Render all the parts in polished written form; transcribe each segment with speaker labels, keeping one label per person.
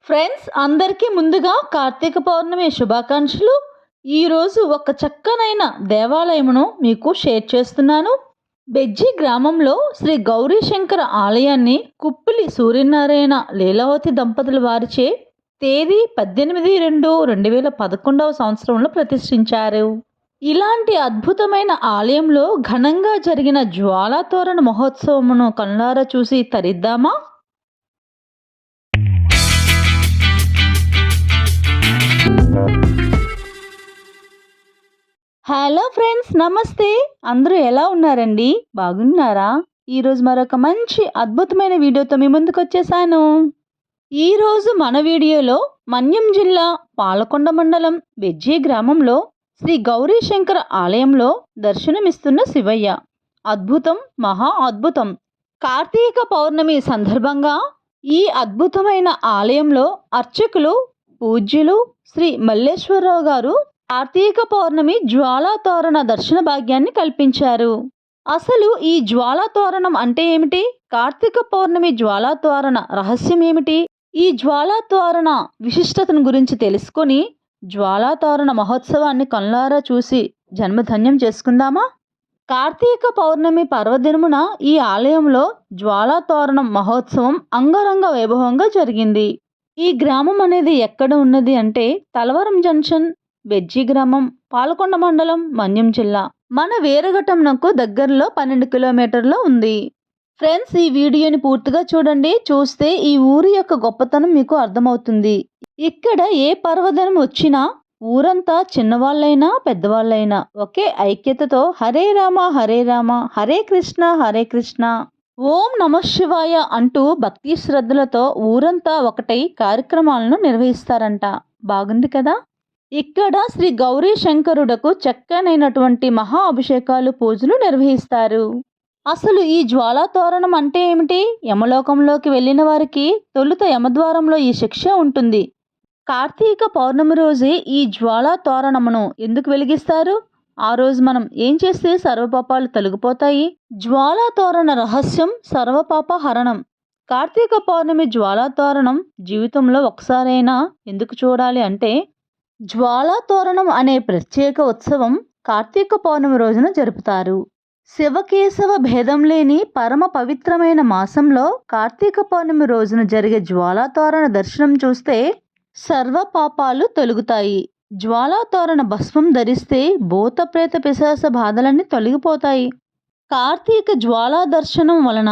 Speaker 1: Friends అందరికీ ముందుగా కార్తీక పౌర్ణమి శుభాకాంక్షలు. ఈరోజు ఒక చక్కనైన దేవాలయమును మీకు షేర్ చేస్తున్నాను. బెజ్జి గ్రామంలో శ్రీ గౌరీశంకర ఆలయాన్ని కుప్పిలి సూర్యనారాయణ లీలావతి దంపతుల వారిచే తేదీ 18/2/2011 సంవత్సరంలో ప్రతిష్ఠించారు. ఇలాంటి అద్భుతమైన ఆలయంలో ఘనంగా జరిగిన జ్వాలాతోరణ మహోత్సవమును కళ్ళారా చూసి తరిద్దామా? హలో ఫ్రెండ్స్, నమస్తే. అందరూ ఎలా ఉన్నారండి? బాగున్నారా? ఈరోజు మరొక మంచి అద్భుతమైన వీడియోతో మీ ముందుకు వచ్చేసాను. ఈరోజు మన వీడియోలో మన్యం జిల్లా పాలకొండ మండలం బెజ్జి గ్రామంలో శ్రీ గౌరీశంకర ఆలయంలో దర్శనమిస్తున్న శివయ్య అద్భుతం, మహా అద్భుతం. కార్తీక పౌర్ణమి సందర్భంగా ఈ అద్భుతమైన ఆలయంలో అర్చకులు పూజ్యులు శ్రీ మల్లేశ్వరరావు గారు కార్తీక పౌర్ణమి జ్వాలాతోరణ దర్శన భాగ్యాన్ని కల్పించారు. అసలు ఈ జ్వాలాతోరణం అంటే ఏమిటి? కార్తీక పౌర్ణమి జ్వాలాతోరణ రహస్యం ఏమిటి? ఈ జ్వాలాతోరణ విశిష్టతను గురించి తెలుసుకొని జ్వాలాతోరణ మహోత్సవాన్ని కళ్ళారా చూసి జన్మధన్యం చేసుకుందామా? కార్తీక పౌర్ణమి పర్వదినమున ఈ ఆలయంలో జ్వాలాతోరణం మహోత్సవం అంగరంగ వైభవంగా జరిగింది. ఈ గ్రామం అనేది ఎక్కడ ఉన్నది అంటే తలవరం జంక్షన్, బెజ్జి గ్రామం, పాలకొండ మండలం, మన్యం జిల్లా. మన వీరఘట్టంకు దగ్గరలో 12 కిలోమీటర్లో ఉంది. ఫ్రెండ్స్, ఈ వీడియోని పూర్తిగా చూడండి. చూస్తే ఈ ఊరి యొక్క గొప్పతనం మీకు అర్థమవుతుంది. ఇక్కడ ఏ పర్వదినం వచ్చినా ఊరంతా చిన్నవాళ్ళైనా పెద్దవాళ్ళైనా ఒకే ఐక్యతతో హరే రామ హరే రామ, హరే కృష్ణ హరే కృష్ణ, ఓం నమః శివాయ అంటూ భక్తి శ్రద్ధలతో ఊరంతా ఒకటై కార్యక్రమాలను నిర్వహిస్తారంట. బాగుంది కదా? ఇక్కడ శ్రీ గౌరీ శంకరుడకు చక్కనైనటువంటి మహా అభిషేకాలు, పూజలు నిర్వహిస్తారు. అసలు ఈ జ్వాలాతోరణం అంటే ఏమిటి? యమలోకంలోకి వెళ్ళిన వారికి తొలుత యమద్వారంలో ఈ శిక్ష ఉంటుంది. కార్తీక పౌర్ణమి రోజే ఈ జ్వాలాతోరణమును ఎందుకు వెలిగిస్తారు? ఆ రోజు మనం ఏం చేస్తే సర్వపాపాలు తొలగిపోతాయి? జ్వాలాతోరణ రహస్యం సర్వపాప హరణం. కార్తీక పౌర్ణమి జ్వాలాతోరణం జీవితంలో ఒకసారైనా ఎందుకు చూడాలి అంటే, జ్వాలాతోరణం అనే ప్రత్యేక ఉత్సవం కార్తీక పౌర్ణమి రోజున జరుపుతారు. శివకేశవ భేదం లేని పరమ పవిత్రమైన మాసంలో కార్తీక పౌర్ణమి రోజున జరిగే జ్వాలాతోరణ దర్శనం చూస్తే సర్వ పాపాలు తొలగుతాయి. జ్వాలాతోరణ భస్మం ధరిస్తే భూత ప్రేత పిశాచ బాధలన్నీ తొలగిపోతాయి. కార్తీక జ్వాలా దర్శనం వలన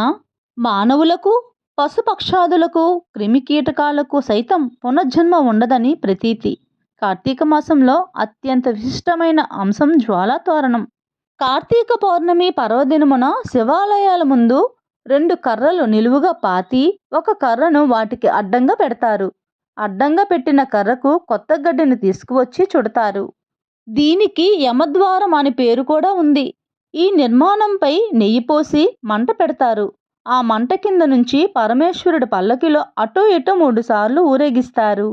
Speaker 1: మానవులకు, పశుపక్షాదులకు, క్రిమికీటకాలకు సైతం పునర్జన్మ ఉండదని ప్రతీతి. కార్తీక మాసంలో అత్యంత విశిష్టమైన అంశం జ్వాలాతోరణం. కార్తీక పౌర్ణమి పర్వదినమున శివాలయాల ముందు 2 కర్రలు నిలువుగా పాతి ఒక కర్రను వాటికి అడ్డంగా పెడతారు. అడ్డంగా పెట్టిన కర్రకు కొత్త గడ్డిని తీసుకువచ్చి చుడతారు. దీనికి యమద్వారం అని పేరు కూడా ఉంది. ఈ నిర్మాణంపై నెయ్యి పోసి మంట పెడతారు. ఆ మంట కింద నుంచి పరమేశ్వరుడి పల్లకిలో అటూ ఇటూ 3 సార్లు ఊరేగిస్తారు.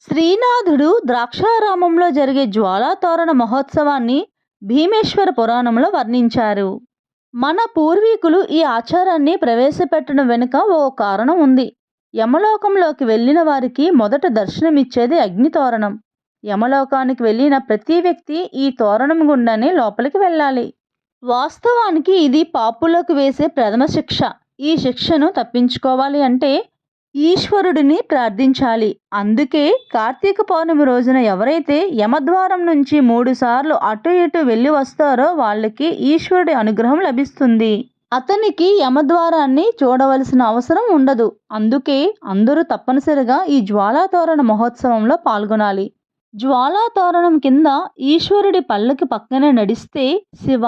Speaker 1: శ్రీనాథుడు ద్రాక్షారామంలో జరిగే జ్వాలాతోరణ మహోత్సవాన్ని భీమేశ్వర పురాణంలో వర్ణించారు. మన పూర్వీకులు ఈ ఆచారాన్ని ప్రవేశపెట్టడం వెనుక ఓ కారణం ఉంది. యమలోకంలోకి వెళ్ళిన వారికి మొదట దర్శనమిచ్చేది అగ్నితోరణం. యమలోకానికి వెళ్ళిన ప్రతి వ్యక్తి ఈ తోరణం గుండానే లోపలికి వెళ్ళాలి. వాస్తవానికి ఇది పాపులకు వేసే ప్రథమ శిక్ష. ఈ శిక్షను తప్పించుకోవాలి అంటే ఈశ్వరుడిని ప్రార్థించాలి. అందుకే కార్తీక పౌర్ణమి రోజున ఎవరైతే యమద్వారం నుంచి 3 సార్లు అటు ఇటు వెళ్ళి వస్తారో వాళ్ళకి ఈశ్వరుడి అనుగ్రహం లభిస్తుంది. అతనికి యమద్వారాన్ని చూడవలసిన అవసరం ఉండదు. అందుకే అందరూ తప్పనిసరిగా ఈ జ్వాలాతోరణ మహోత్సవంలో పాల్గొనాలి. జ్వాలాతోరణం కింద ఈశ్వరుడి పల్లకి పక్కనే నడిస్తే శివ,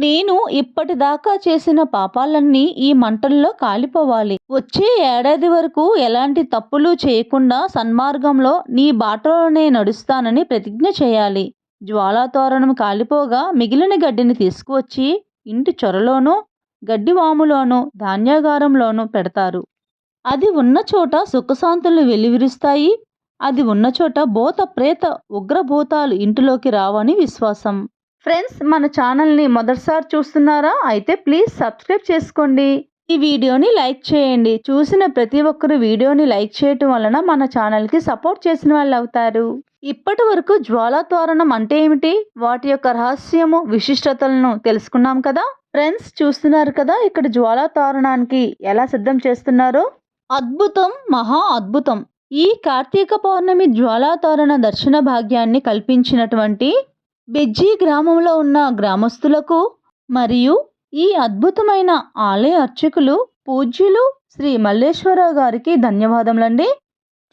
Speaker 1: నేను ఇప్పటిదాకా చేసిన పాపాలన్నీ ఈ మంటల్లో కాలిపోవాలి. వచ్చే ఏడాది వరకు ఎలాంటి తప్పులు చేయకుండా సన్మార్గంలో నీ బాటలోనే నడుస్తానని ప్రతిజ్ఞ చేయాలి. జ్వాలాతోరణం కాలిపోగా మిగిలిన గడ్డిని తీసుకువచ్చి ఇంటి చొరలోనూ, గడ్డివాములోనూ, ధాన్యాగారంలోనూ పెడతారు. అది ఉన్న చోట సుఖశాంతులు వెలువరిస్తాయి. అది ఉన్న చోట భూత ప్రేత ఉగ్రభూతాలు ఇంటిలోకి రావని విశ్వాసం. ఫ్రెండ్స్, మన ఛానల్ని మొదటిసారి చూస్తున్నారా? అయితే ప్లీజ్ సబ్స్క్రైబ్ చేసుకోండి. ఈ వీడియోని లైక్ చేయండి. చూసిన ప్రతి ఒక్కరు వీడియోని లైక్ చేయటం వలన మన ఛానల్కి సపోర్ట్ చేసిన వాళ్ళు అవుతారు. ఇప్పటి వరకు జ్వాలా తోరణం అంటే ఏమిటి, వాటి యొక్క రహస్యము విశిష్టతలను తెలుసుకున్నాం కదా ఫ్రెండ్స్. చూస్తున్నారు కదా ఇక్కడ జ్వాలా తోరణానికి ఎలా సిద్ధం చేస్తున్నారో. అద్భుతం, మహా అద్భుతం. ఈ కార్తీక పౌర్ణమి జ్వాలా తోరణ దర్శన భాగ్యాన్ని కల్పించినటువంటి బెజ్జీ గ్రామంలో ఉన్న గ్రామస్తులకు మరియు ఈ అద్భుతమైన ఆలయ అర్చకులు పూజ్యులు శ్రీ మల్లేశ్వరరావు గారికి ధన్యవాదములండి.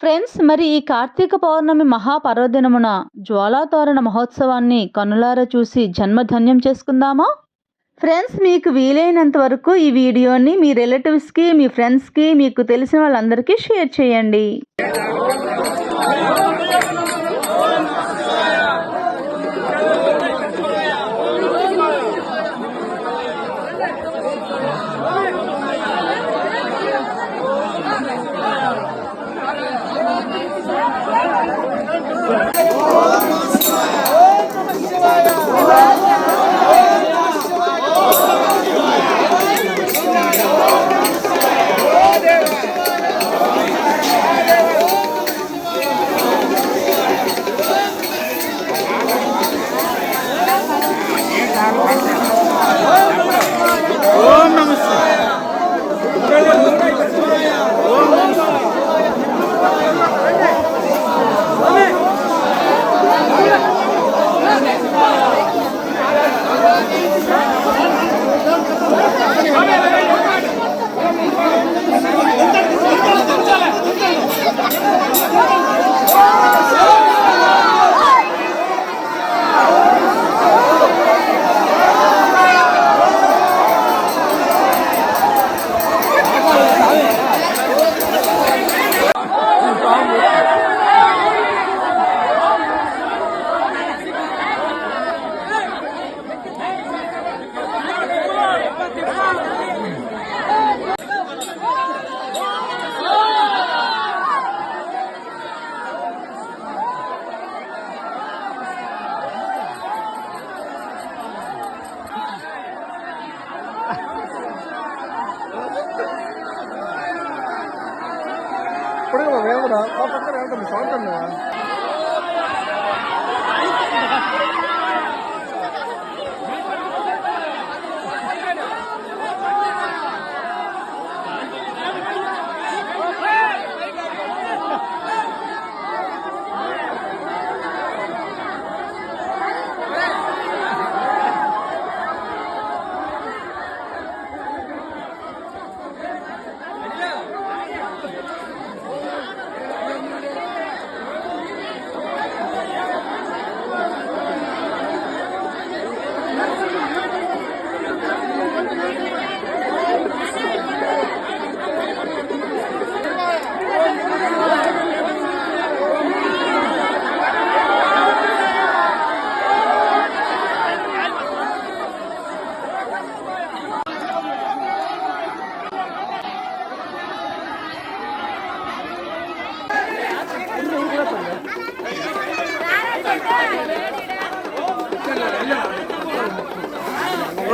Speaker 1: ఫ్రెండ్స్, మరి ఈ కార్తీక పౌర్ణమి మహాపర్వదినమున జ్వాలా తోరణ మహోత్సవాన్ని కనులారా చూసి జన్మధన్యం చేసుకుందామా? ఫ్రెండ్స్, మీకు వీలైనంత వరకు ఈ వీడియోని మీ రిలేటివ్స్కి, మీ ఫ్రెండ్స్కి, మీకు తెలిసిన వాళ్ళందరికీ షేర్ చేయండి.
Speaker 2: వేగుడా పక్కన వెళ్తుంది సౌండ్ అన్నా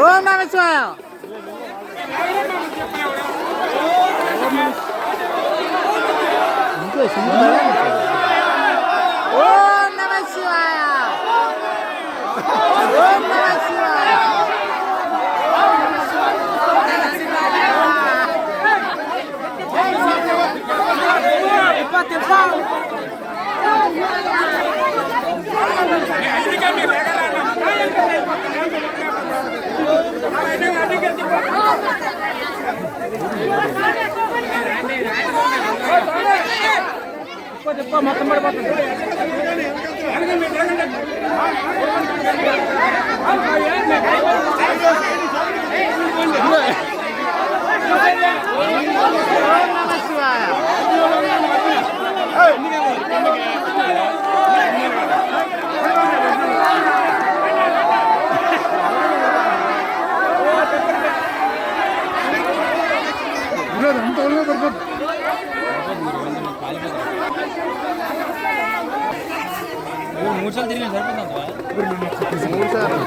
Speaker 3: ఓం నమః శివాయ. ఓం నమః శివాయ. ఓం నమః శివాయ. మొత్తం పడిపోతుంది.
Speaker 4: మూడు సార్లు తిరిగి సరిపోతుందా?
Speaker 2: మూడు సార్లు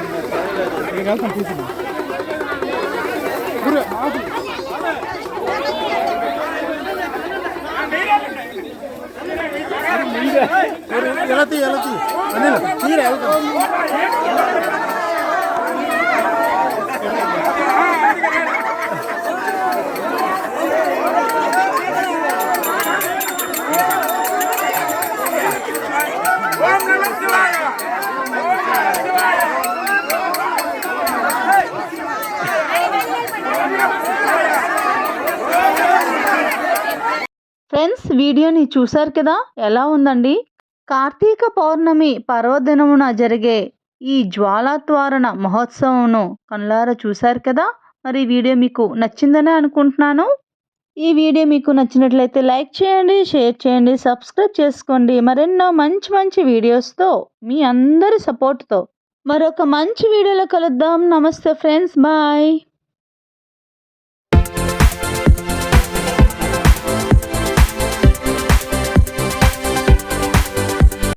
Speaker 2: ఎలా తీ అనిల్ తీరా వెళ్తాం
Speaker 1: ఫ్రెండ్స్ వీడియోని చూశారు కదా, ఎలా ఉందండి? కార్తీక పౌర్ణమి పర్వదినమున జరిగే ఈ జ్వాలాత్వారణ మహోత్సవంను కనులారా చూశారు కదా. మరి ఈ వీడియో మీకు నచ్చిందనే అనుకుంటున్నాను. ఈ వీడియో మీకు నచ్చినట్లయితే లైక్ చేయండి, షేర్ చేయండి, సబ్స్క్రైబ్ చేసుకోండి. మరెన్నో మంచి మంచి వీడియోస్తో మీ అందరి సపోర్ట్తో మరొక మంచి వీడియోలో కలుద్దాం. నమస్తే ఫ్రెండ్స్, బాయ్.